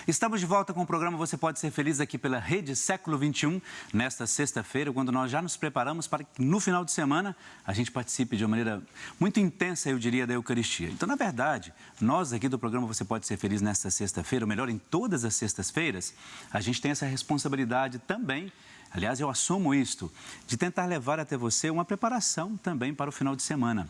Estamos de volta com o programa Você Pode Ser Feliz aqui pela Rede Século XXI, nesta sexta-feira, quando nós já nos preparamos para que no final de semana a gente participe de uma maneira muito intensa, eu diria, da Eucaristia. Então, na verdade, nós aqui do programa Você Pode Ser Feliz nesta sexta-feira, ou melhor, em todas as sextas-feiras, a gente tem essa responsabilidade também. Aliás, eu assumo isto, de tentar levar até você uma preparação também para o final de semana.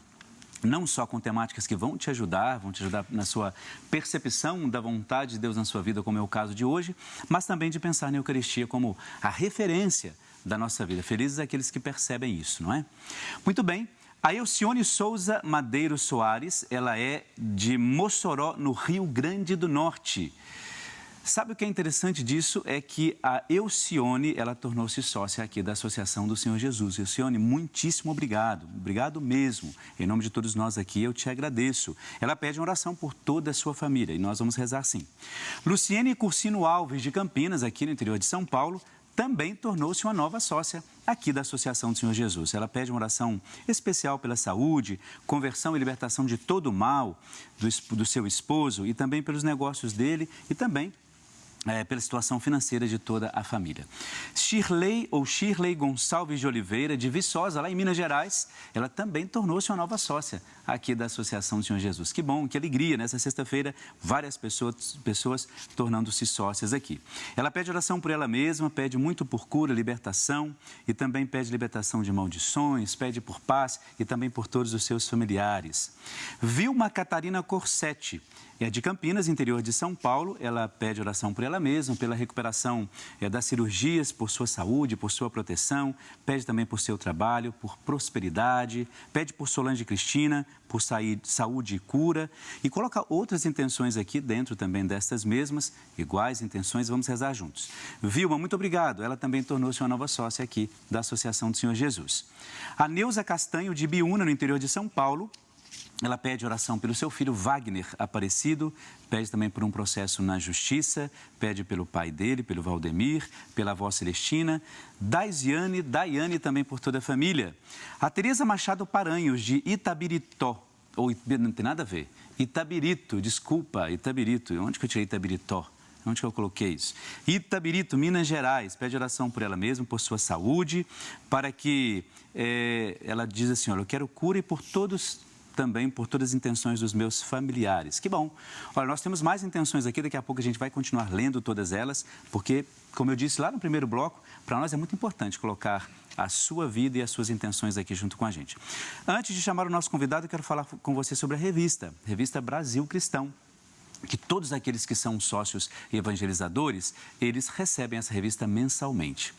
Não só com temáticas que vão te ajudar na sua percepção da vontade de Deus na sua vida, como é o caso de hoje, mas também de pensar na Eucaristia como a referência da nossa vida. Felizes aqueles que percebem isso, não é? Muito bem. A Elcione Souza Madeiro Soares, ela é de Mossoró, no Rio Grande do Norte. Sabe o que é interessante disso? É que a Elcione, ela tornou-se sócia aqui da Associação do Senhor Jesus. Elcione, muitíssimo obrigado. Obrigado mesmo. Em nome de todos nós aqui, eu te agradeço. Ela pede uma oração por toda a sua família e nós vamos rezar assim. Luciene Cursino Alves, de Campinas, aqui no interior de São Paulo, também tornou-se uma nova sócia aqui da Associação do Senhor Jesus. Ela pede uma oração especial pela saúde, conversão e libertação de todo o mal do seu esposo e também pelos negócios dele e também pela situação financeira de toda a família. Shirley Gonçalves de Oliveira, de Viçosa, lá em Minas Gerais, ela também tornou-se uma nova sócia aqui da Associação do Senhor Jesus. Que bom, que alegria, nessa sexta-feira, várias pessoas tornando-se sócias aqui. Ela pede oração por ela mesma, pede muito por cura, libertação e também pede libertação de maldições, pede por paz e também por todos os seus familiares. Vilma Catarina Corsetti, é de Campinas, interior de São Paulo. Ela pede oração por ela mesma, pela recuperação das cirurgias, por sua saúde, por sua proteção. Pede também por seu trabalho, por prosperidade. Pede por Solange Cristina, por saúde e cura. E coloca outras intenções aqui dentro também destas mesmas, iguais intenções. Vamos rezar juntos. Vilma, muito obrigado. Ela também tornou-se uma nova sócia aqui da Associação do Senhor Jesus. A Neuza Castanho, de Biúna, no interior de São Paulo. Ela pede oração pelo seu filho Wagner Aparecido, pede também por um processo na justiça, pede pelo pai dele, pelo Valdemir, pela avó Celestina, Daiane também por toda a família. A Tereza Machado Paranhos, de Itabiritó, não tem nada a ver, Itabirito, desculpa, Itabirito, onde que eu tirei Itabiritó? Onde que eu coloquei isso? Itabirito, Minas Gerais, pede oração por ela mesma, por sua saúde, para que ela diz assim, olha, eu quero cura e por todos também por todas as intenções dos meus familiares. Que bom! Olha, nós temos mais intenções aqui, daqui a pouco a gente vai continuar lendo todas elas, porque, como eu disse lá no primeiro bloco, para nós é muito importante colocar a sua vida e as suas intenções aqui junto com a gente. Antes de chamar o nosso convidado, eu quero falar com você sobre a revista Brasil Cristão, que todos aqueles que são sócios e evangelizadores, eles recebem essa revista mensalmente.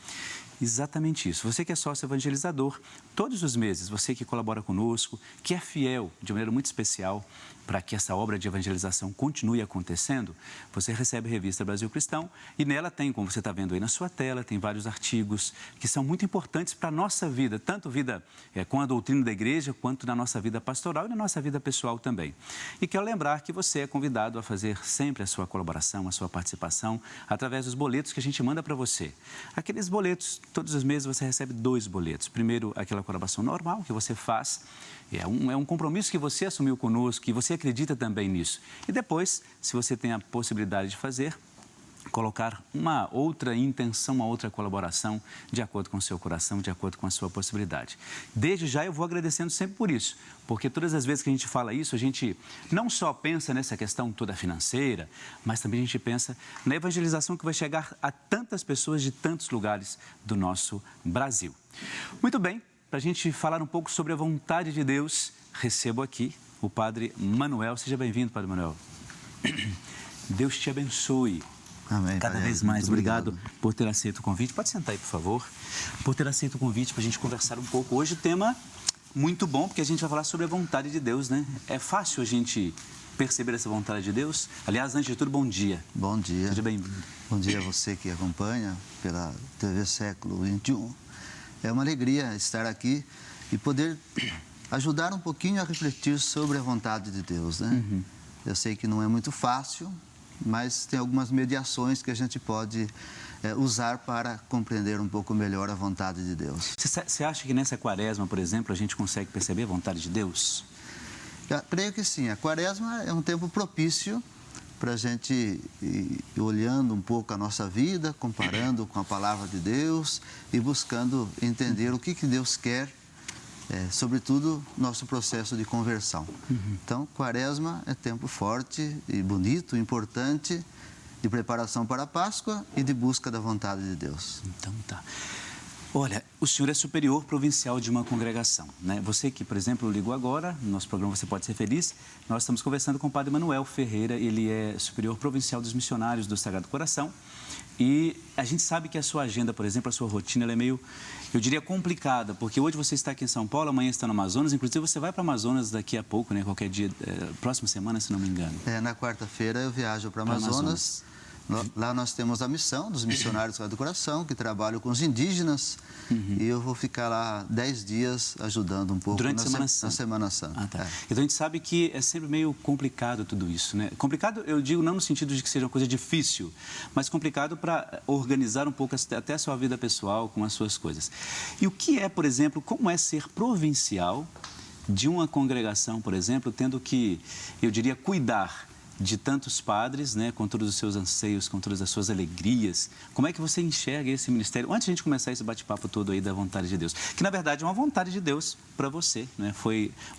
Exatamente isso. Você que é sócio evangelizador, todos os meses, você que colabora conosco, que é fiel de maneira muito especial para que essa obra de evangelização continue acontecendo, você recebe a revista Brasil Cristão e nela tem, como você está vendo aí na sua tela, tem vários artigos que são muito importantes para a nossa vida, tanto vida com a doutrina da igreja, quanto na nossa vida pastoral e na nossa vida pessoal também. E quero lembrar que você é convidado a fazer sempre a sua colaboração, a sua participação, através dos boletos que a gente manda para você. Aqueles boletos, todos os meses você recebe 2 boletos. Primeiro, aquela colaboração normal que você faz, é um compromisso que você assumiu conosco, que você acredita também nisso. E depois, se você tem a possibilidade de fazer, colocar uma outra intenção, uma outra colaboração, de acordo com o seu coração, de acordo com a sua possibilidade. Desde já eu vou agradecendo sempre por isso, porque todas as vezes que a gente fala isso, a gente não só pensa nessa questão toda financeira, mas também a gente pensa na evangelização que vai chegar a tantas pessoas de tantos lugares do nosso Brasil. Muito bem, para a gente falar um pouco sobre a vontade de Deus, recebo aqui o Padre Manuel. Seja bem-vindo, Padre Manuel. Deus te abençoe. Amém, cada vez mais. Obrigado por ter aceito o convite. Pode sentar aí, por favor. Por ter aceito o convite para a gente conversar um pouco. Hoje o tema muito bom, porque a gente vai falar sobre a vontade de Deus, né? É fácil a gente perceber essa vontade de Deus? Aliás, antes de tudo, bom dia. Bom dia. Seja bem-vindo. Bom dia a você que acompanha pela TV Século XXI. É uma alegria estar aqui e poder ajudar um pouquinho a refletir sobre a vontade de Deus, né? Eu sei que não é muito fácil, mas tem algumas mediações que a gente pode usar para compreender um pouco melhor a vontade de Deus. Você acha que nessa quaresma, por exemplo, a gente consegue perceber a vontade de Deus? Eu creio que sim. A quaresma é um tempo propício para a gente ir olhando um pouco a nossa vida, comparando com a palavra de Deus e buscando entender o que Deus quer, sobretudo nosso processo de conversão. Então, Quaresma é tempo forte e bonito, importante, de preparação para a Páscoa e de busca da vontade de Deus. Então tá. Olha, o senhor é superior provincial de uma congregação, né? Você que, por exemplo, ligou agora, no nosso programa Você Pode Ser Feliz, nós estamos conversando com o padre Manuel Ferreira, ele é superior provincial dos missionários do Sagrado Coração e a gente sabe que a sua agenda, por exemplo, a sua rotina, ela é meio, eu diria, complicada, porque hoje você está aqui em São Paulo, amanhã está no Amazonas, inclusive você vai para o Amazonas daqui a pouco, né? Qualquer dia, próxima semana, se não me engano. Na quarta-feira eu viajo para Amazonas. Lá nós temos a missão dos missionários do Coração, que trabalham com os indígenas, e eu vou ficar lá 10 dias ajudando um pouco durante na Semana Santa. Ah, tá. Então a gente sabe que é sempre meio complicado tudo isso, né? Complicado, eu digo não no sentido de que seja uma coisa difícil, mas complicado para organizar um pouco até a sua vida pessoal com as suas coisas. E o que é, por exemplo, como é ser provincial de uma congregação, por exemplo, tendo que, eu diria, cuidar de tantos padres, né, com todos os seus anseios, com todas as suas alegrias. Como é que você enxerga esse ministério? Antes de a gente começar esse bate-papo todo aí da vontade de Deus, que na verdade é uma vontade de Deus para você, né?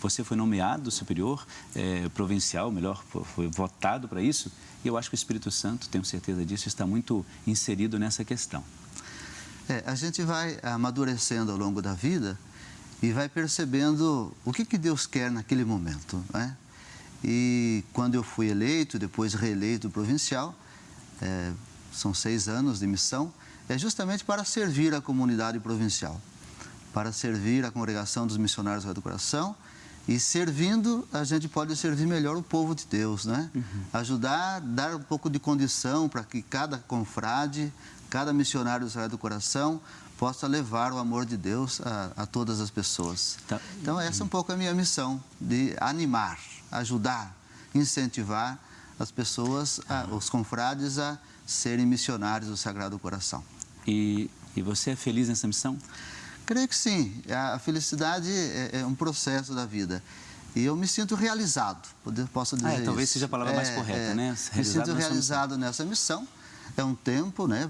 Você foi nomeado superior provincial, melhor, foi votado para isso, e eu acho que o Espírito Santo, tenho certeza disso, está muito inserido nessa questão. A gente vai amadurecendo ao longo da vida e vai percebendo o que Deus quer naquele momento, né? E quando eu fui eleito, depois reeleito provincial, são 6 anos de missão, é justamente para servir a comunidade provincial, para servir a congregação dos missionários do Coração, e servindo, a gente pode servir melhor o povo de Deus, né? Ajudar, dar um pouco de condição para que cada confrade, cada missionário do Sagrado Coração possa levar o amor de Deus a todas as pessoas. Então, essa é um pouco a minha missão, de animar, ajudar, incentivar as pessoas, os confrades, a serem missionários do Sagrado Coração. E você é feliz nessa missão? Creio que sim. A felicidade é um processo da vida. E eu me sinto realizado, posso dizer isso. Talvez seja a palavra mais correta, né? Me sinto realizado nessa missão. É um tempo, né?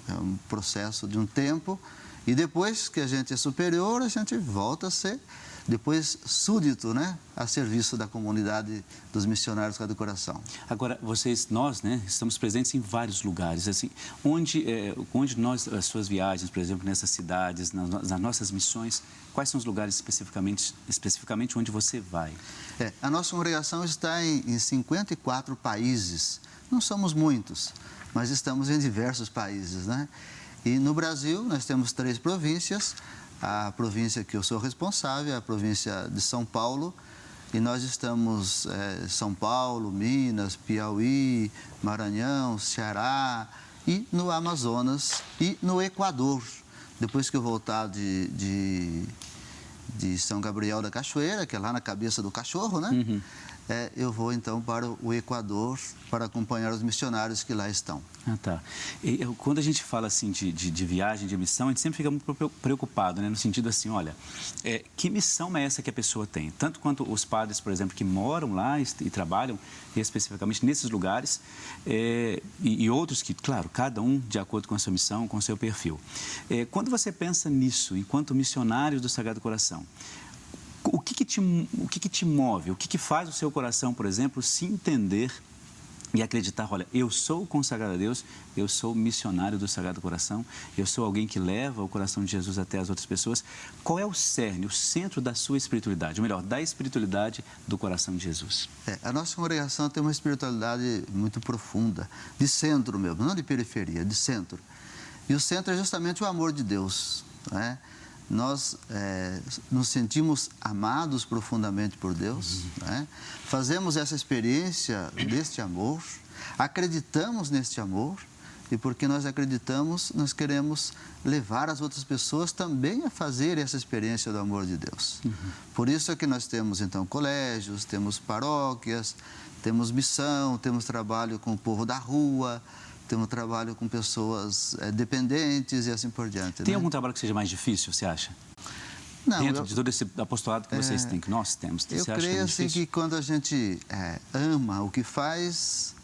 É um processo de um tempo. E depois que a gente é superior, a gente volta a ser, depois, súdito, né? A serviço da comunidade dos missionários do Coração. Agora, nós, né? Estamos presentes em vários lugares, assim, onde nós, as suas viagens, por exemplo, nessas cidades, nas nossas missões, quais são os lugares especificamente onde você vai? A nossa congregação está em 54 países. Não somos muitos, mas estamos em diversos países, né? E no Brasil, nós temos 3 províncias. A província que eu sou responsável é a província de São Paulo, e nós estamos em São Paulo, Minas, Piauí, Maranhão, Ceará, e no Amazonas e no Equador. Depois que eu voltar de São Gabriel da Cachoeira, que é lá na cabeça do cachorro, né? Eu vou então para o Equador para acompanhar os missionários que lá estão. Ah, tá. Quando a gente fala assim de viagem, de missão, a gente sempre fica muito preocupado, né? No sentido assim, olha, que missão é essa que a pessoa tem? Tanto quanto os padres, por exemplo, que moram lá e trabalham especificamente nesses lugares, e outros que, claro, cada um de acordo com a sua missão, com o seu perfil. Quando você pensa nisso, enquanto missionários do Sagrado Coração, o que te move? O que faz o seu coração, por exemplo, se entender e acreditar, olha, eu sou consagrado a Deus, eu sou missionário do Sagrado Coração, eu sou alguém que leva o coração de Jesus até as outras pessoas. Qual é o cerne, o centro da sua espiritualidade, ou melhor, da espiritualidade do coração de Jesus? A nossa congregação tem uma espiritualidade muito profunda, de centro mesmo, não de periferia, de centro. E o centro é justamente o amor de Deus, né? Nós nos sentimos amados profundamente por Deus, né? Fazemos essa experiência deste amor, acreditamos neste amor, e porque nós acreditamos, nós queremos levar as outras pessoas também a fazer essa experiência do amor de Deus. Por isso é que nós temos, então, colégios, temos paróquias, temos missão, temos trabalho com o povo da rua, temos trabalho com pessoas dependentes e assim por diante. Tem algum trabalho que seja mais difícil, você acha? Não, dentro de todo esse apostolado que vocês têm, que nós temos. Eu creio assim que quando a gente ama o que faz,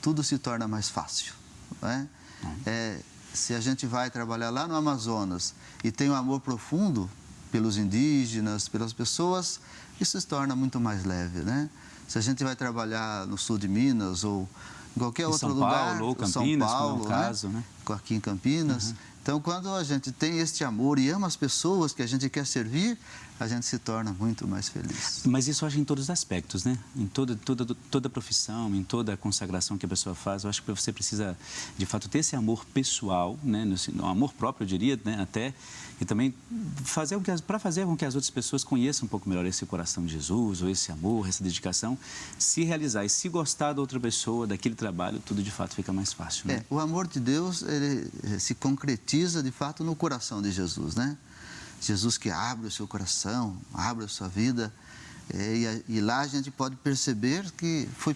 tudo se torna mais fácil, não é? Se a gente vai trabalhar lá no Amazonas e tem um amor profundo pelos indígenas, pelas pessoas, isso se torna muito mais leve, né? Se a gente vai trabalhar no sul de Minas ou em qualquer outro lugar, São Paulo ou São Campinas, Paulo, como é o caso, né? Aqui em Campinas. Então, quando a gente tem este amor e ama as pessoas que a gente quer servir, a gente se torna muito mais feliz. Mas isso eu acho em todos os aspectos, né? Em toda profissão, em toda a consagração que a pessoa faz, eu acho que você precisa, de fato, ter esse amor pessoal, né? Um amor próprio, eu diria, né? Até, e também para fazer com que as outras pessoas conheçam um pouco melhor esse coração de Jesus, ou esse amor, essa dedicação, se realizar e se gostar da outra pessoa, daquele trabalho, tudo de fato fica mais fácil, né? O amor de Deus, ele se concretiza, de fato, no coração de Jesus, né? Jesus que abre o seu coração, abre a sua vida, e lá a gente pode perceber que foi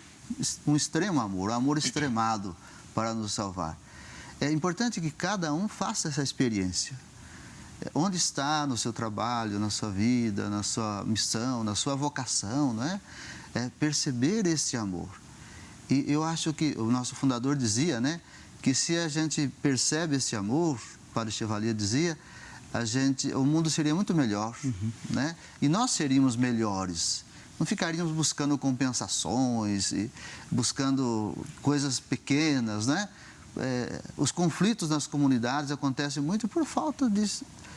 um extremo amor, um amor extremado para nos salvar. É importante que cada um faça essa experiência. Onde está no seu trabalho, na sua vida, na sua missão, na sua vocação, não é? Perceber esse amor. E eu acho que o nosso fundador dizia, né, que se a gente percebe esse amor, o Padre Chevalier dizia, o mundo seria muito melhor, né? E nós seríamos melhores. Não ficaríamos buscando compensações e buscando coisas pequenas, né? Os conflitos nas comunidades acontecem muito por falta de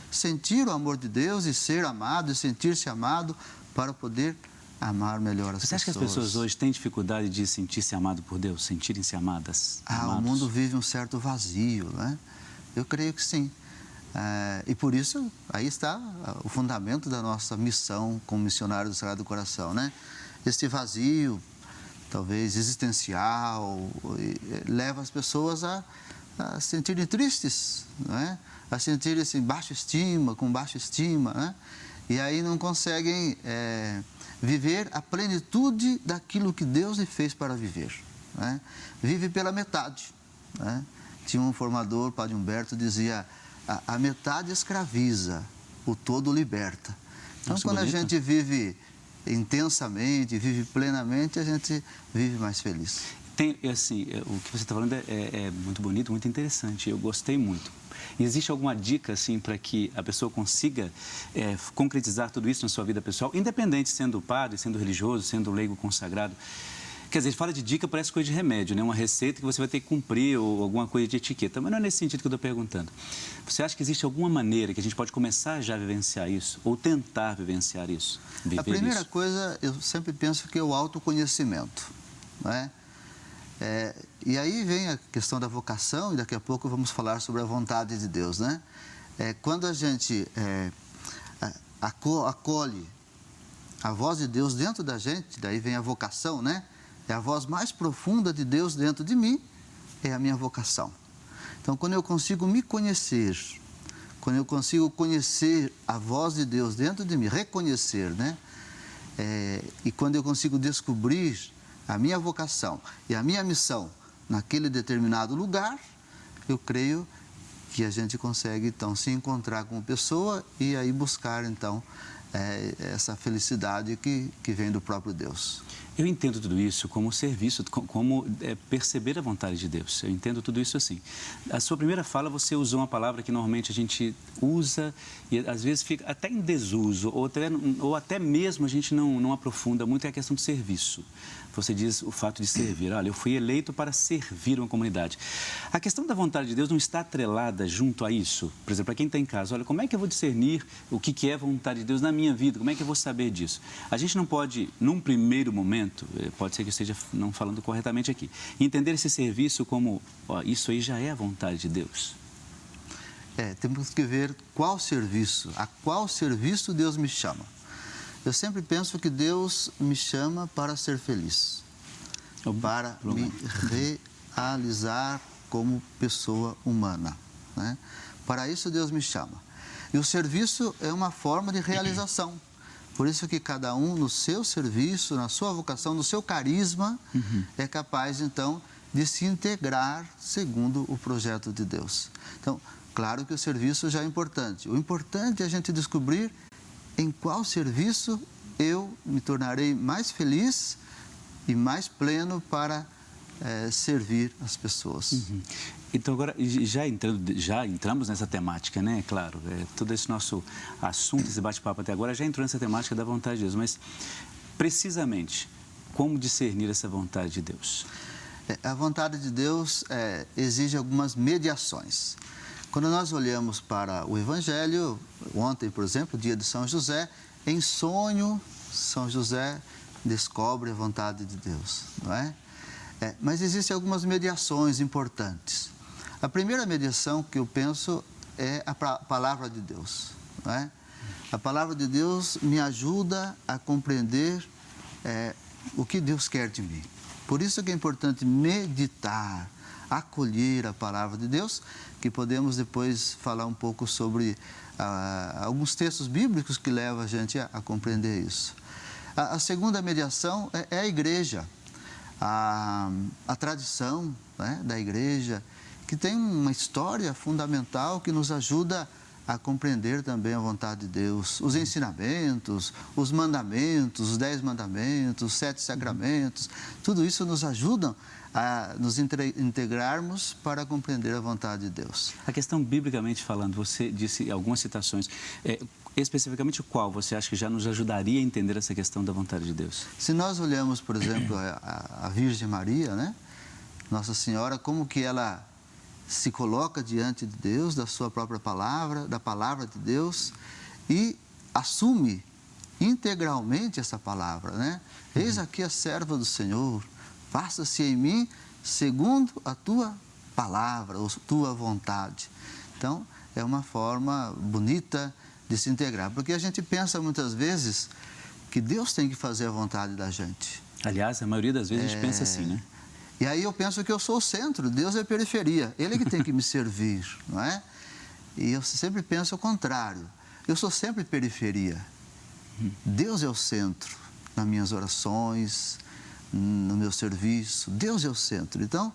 sentir o amor de Deus e ser amado e sentir-se amado para poder amar melhor as pessoas. Você acha que as pessoas hoje têm dificuldade de sentir-se amado por Deus, sentirem-se amadas? O mundo vive um certo vazio, né? Eu creio que sim. E por isso, aí está o fundamento da nossa missão como missionário do Sagrado Coração, né? Este vazio, talvez existencial, leva as pessoas a se sentirem tristes, né? A sentirem-se com baixa estima, né? E aí não conseguem viver a plenitude daquilo que Deus lhe fez para viver, né? Vive pela metade, né? Tinha um formador, Padre Humberto, dizia: a metade escraviza, o todo liberta. Então, Nossa, quando bonito. a gente vive intensamente, vive plenamente, a gente vive mais feliz. O que você está falando é muito bonito, muito interessante. Eu gostei muito. Existe alguma dica, assim, para que a pessoa consiga concretizar tudo isso na sua vida pessoal, independente sendo padre, sendo religioso, sendo leigo consagrado? Quer dizer, fala de dica, parece coisa de remédio, né? Uma receita que você vai ter que cumprir ou alguma coisa de etiqueta. Mas não é nesse sentido que eu estou perguntando. Você acha que existe alguma maneira que a gente pode começar já a vivenciar isso? Ou tentar vivenciar isso? A primeira coisa, eu sempre penso que é o autoconhecimento, não é? E aí vem a questão da vocação, e daqui a pouco vamos falar sobre a vontade de Deus, né? Quando a gente acolhe a voz de Deus dentro da gente, daí vem a vocação, né? É a voz mais profunda de Deus dentro de mim, é a minha vocação. Então, quando eu consigo me conhecer, quando eu consigo conhecer a voz de Deus dentro de mim, reconhecer, né? E quando eu consigo descobrir a minha vocação e a minha missão naquele determinado lugar, eu creio que a gente consegue, então, se encontrar como pessoa e aí buscar, então, essa felicidade que vem do próprio Deus. Eu entendo tudo isso como serviço, como perceber a vontade de Deus. Eu entendo tudo isso assim. A sua primeira fala, você usou uma palavra que normalmente a gente usa e às vezes fica até em desuso, ou até mesmo a gente não aprofunda muito, é a questão do serviço. Você diz o fato de servir. Olha, eu fui eleito para servir uma comunidade. A questão da vontade de Deus não está atrelada junto a isso? Por exemplo, para quem está em casa, olha, como é que eu vou discernir o que é vontade de Deus na minha vida? Como é que eu vou saber disso? A gente não pode, num primeiro momento, pode ser que eu esteja não falando corretamente aqui, entender esse serviço como, ó, isso aí já é a vontade de Deus. Temos que ver a qual serviço Deus me chama. Eu sempre penso que Deus me chama para ser feliz, para me realizar como pessoa humana, né? Para isso Deus me chama. E o serviço é uma forma de realização. Por isso que cada um, no seu serviço, na sua vocação, no seu carisma, é capaz, então, de se integrar segundo o projeto de Deus. Então, claro que o serviço já é importante. O importante é a gente descobrir em qual serviço eu me tornarei mais feliz e mais pleno para servir as pessoas. Então, agora, já entramos nessa temática, né? Claro, todo esse nosso assunto, esse bate-papo até agora, já entrou nessa temática da vontade de Deus. Mas, precisamente, como discernir essa vontade de Deus? A vontade de Deus exige algumas mediações. Quando nós olhamos para o Evangelho, ontem, por exemplo, dia de São José, em sonho, São José descobre a vontade de Deus, não é? Mas existem algumas mediações importantes. A primeira mediação que eu penso é a palavra de Deus, não é? A palavra de Deus me ajuda a compreender o que Deus quer de mim. Por isso que é importante meditar, acolher a palavra de Deus, que podemos depois falar um pouco sobre alguns textos bíblicos que levam a gente a compreender isso. A segunda mediação é a igreja, a tradição, né, da igreja, que tem uma história fundamental que nos ajuda a compreender também a vontade de Deus. Os ensinamentos, os mandamentos, os 10 mandamentos, os 7 sacramentos, tudo isso nos ajuda a nos integrarmos para compreender a vontade de Deus. A questão, biblicamente falando, você disse algumas citações, especificamente qual você acha que já nos ajudaria a entender essa questão da vontade de Deus? Se nós olhamos, por exemplo, a Virgem Maria, né? Nossa Senhora, como que ela se coloca diante de Deus, da sua própria palavra, da palavra de Deus, e assume integralmente essa palavra, né? Eis aqui a serva do Senhor, faça-se em mim segundo a tua palavra, ou tua vontade. Então, é uma forma bonita de se integrar, porque a gente pensa muitas vezes que Deus tem que fazer a vontade da gente. Aliás, a maioria das vezes a gente pensa assim, né? E aí eu penso que eu sou o centro, Deus é a periferia, Ele é que tem que me servir, não é? E eu sempre penso o contrário, eu sou sempre periferia, Deus é o centro nas minhas orações, no meu serviço, Deus é o centro. Então,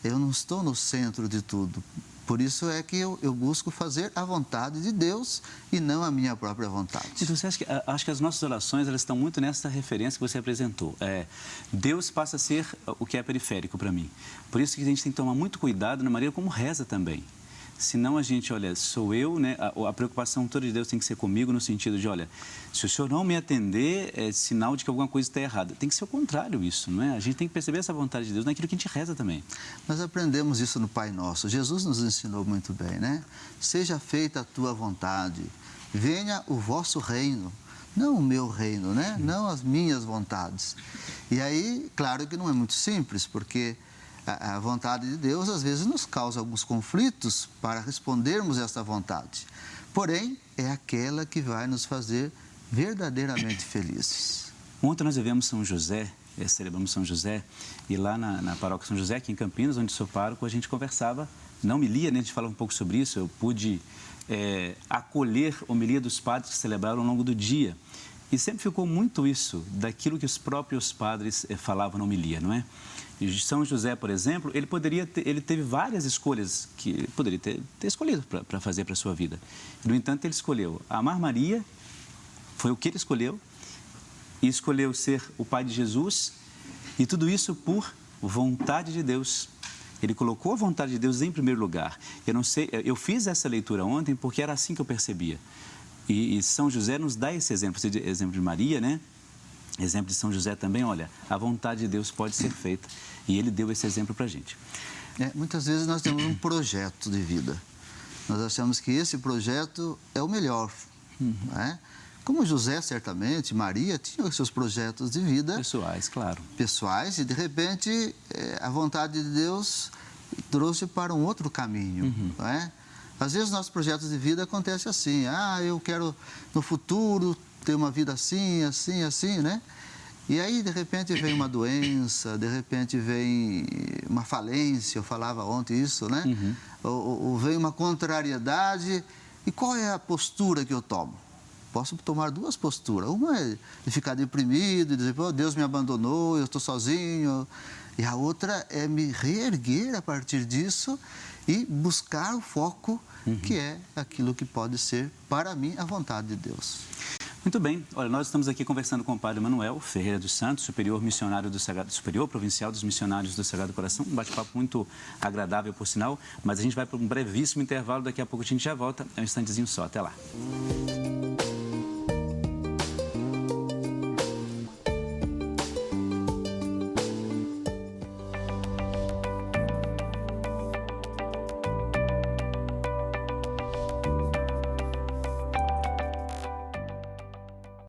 eu não estou no centro de tudo, por isso é que eu busco fazer a vontade de Deus e não a minha própria vontade. Então, você acha que as nossas orações, elas estão muito nessa referência que você apresentou. Deus passa a ser o que é periférico para mim. Por isso que a gente tem que tomar muito cuidado na maneira como reza também. Senão a gente, olha, sou eu, né? A preocupação toda de Deus tem que ser comigo no sentido de, olha, se o Senhor não me atender, é sinal de que alguma coisa está errada. Tem que ser o contrário isso, não é? A gente tem que perceber essa vontade de Deus naquilo que a gente reza também. Nós aprendemos isso no Pai Nosso. Jesus nos ensinou muito bem, né? Seja feita a tua vontade, venha o vosso reino, não o meu reino, né? Não as minhas vontades. E aí, claro que não é muito simples, porque a vontade de Deus, às vezes, nos causa alguns conflitos para respondermos essa vontade. Porém, é aquela que vai nos fazer verdadeiramente felizes. Ontem nós vivemos São José, celebramos São José, e lá na paróquia São José, aqui em Campinas, onde sou pároco, a gente conversava, na homilia, né, a gente falava um pouco sobre isso, eu pude acolher a homilia dos padres que celebraram ao longo do dia. E sempre ficou muito isso, daquilo que os próprios padres falavam na homilia, não é? E São José, por exemplo, ele teve várias escolhas que ele poderia ter escolhido para fazer para a sua vida. No entanto, ele escolheu amar Maria, foi o que ele escolheu, e escolheu ser o pai de Jesus, e tudo isso por vontade de Deus. Ele colocou a vontade de Deus em primeiro lugar. Eu fiz essa leitura ontem porque era assim que eu percebia. E São José nos dá esse exemplo de Maria, né? Exemplo de São José também, olha, a vontade de Deus pode ser feita. E ele deu esse exemplo para a gente. Muitas vezes nós temos um projeto de vida. Nós achamos que esse projeto é o melhor. Não é? Como José, certamente, Maria, tinham os seus projetos de vida. Pessoais, claro. Pessoais, e de repente a vontade de Deus trouxe para um outro caminho. Não é? Às vezes nossos projetos de vida acontecem assim, eu quero no futuro ter uma vida assim, assim, assim, né? E aí, de repente, vem uma doença, de repente vem uma falência, eu falava ontem isso, né? Ou vem uma contrariedade, e qual é a postura que eu tomo? Posso tomar duas posturas, uma é de ficar deprimido, e dizer, Deus me abandonou, eu estou sozinho, e a outra é me reerguer a partir disso e buscar o foco que é aquilo que pode ser, para mim, a vontade de Deus. Muito bem. Olha, nós estamos aqui conversando com o Padre Manuel Ferreira dos Santos, superior provincial dos missionários do Sagrado Coração. Um bate-papo muito agradável, por sinal, mas a gente vai para um brevíssimo intervalo. Daqui a pouco a gente já volta. É um instantezinho só. Até lá.